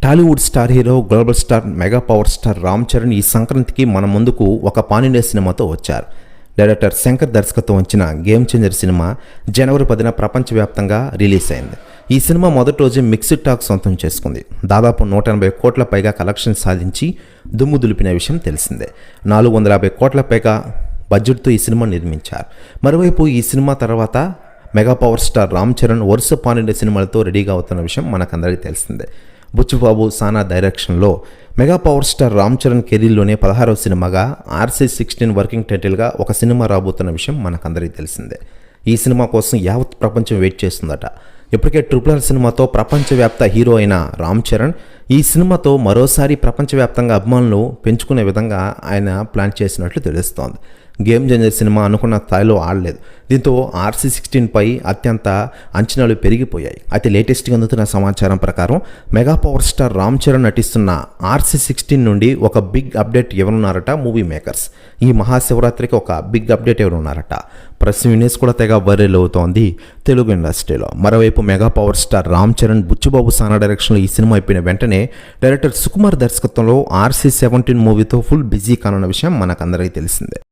Tollywood star hero, global star, mega power star Ram Charan ఈ సంక్రాంతికి మన ముందుకు ఒక పాన్ ఇండియా సినిమాతో వచ్చారు. డైరెక్టర్ శంకర్ దర్శకత్వం వచ్చిన గేమ్ చేంజర్ సినిమా జనవరి 10న ప్రపంచవ్యాప్తంగా రిలీజ్ అయింది. ఈ సినిమా మొదటి రోజే మిక్స్డ్ టాక్ సొంతం చేసుకుంది. దాదాపు 180 కోట్ల పైగా కలెక్షన్ సాధించి దుమ్ము దులిపిన విషయం తెలిసిందే. 450 కోట్ల పైగా బడ్జెట్తో ఈ సినిమా నిర్మించారు. మరోవైపు ఈ సినిమా తర్వాత mega power star Ram Charan వరుస పాన్ ఇండియా సినిమాలతో రెడీగా అవుతున్న విషయం మనకందరికీ తెలిసిందే. బుచ్చిబాబు సానా డైరెక్షన్లో mega power star Ram Charan కెరీర్లోనే 16వ సినిమాగా RC16 వర్కింగ్ టైటిల్గా ఒక సినిమా రాబోతున్న విషయం మనకందరికీ తెలిసిందే. ఈ సినిమా కోసం యావత్ ప్రపంచం వెయిట్ చేస్తుందట. ఇప్పటికే RRR సినిమాతో ప్రపంచవ్యాప్త హీరో అయిన రామ్ చరణ్ ఈ సినిమాతో మరోసారి ప్రపంచవ్యాప్తంగా అభిమానులు పెంచుకునే విధంగా ఆయన ప్లాన్ చేసినట్లు తెలుస్తోంది. గేమ్ చేంజర్ సినిమా అనుకున్న స్థాయిలో ఆడలేదు. దీంతో RC16 పై అత్యంత అంచనాలు పెరిగిపోయాయి. అయితే లేటెస్ట్గా అందుతున్న సమాచారం ప్రకారం mega power star Ram Charan నటిస్తున్న RC16 నుండి ఒక బిగ్ అప్డేట్ ఇవ్వనున్నారట మూవీ మేకర్స్. ఈ మహాశివరాత్రికి ఒక బిగ్ అప్డేట్ ఇవ్వనున్నారట. ప్రెస్ న్యూస్ కూడా తెగ వైరల్ అవుతోంది తెలుగు ఇండస్ట్రీలో. మరోవైపు mega power star Ram Charan Buchibabu Sana డైరెక్షన్లో ఈ సినిమా అయిపోయిన వెంటనే డైరెక్టర్ సుకుమార్ దర్శకత్వంలో RC17 మూవీతో ఫుల్ బిజీ కానున్న విషయం మనకందరికీ తెలిసిందే.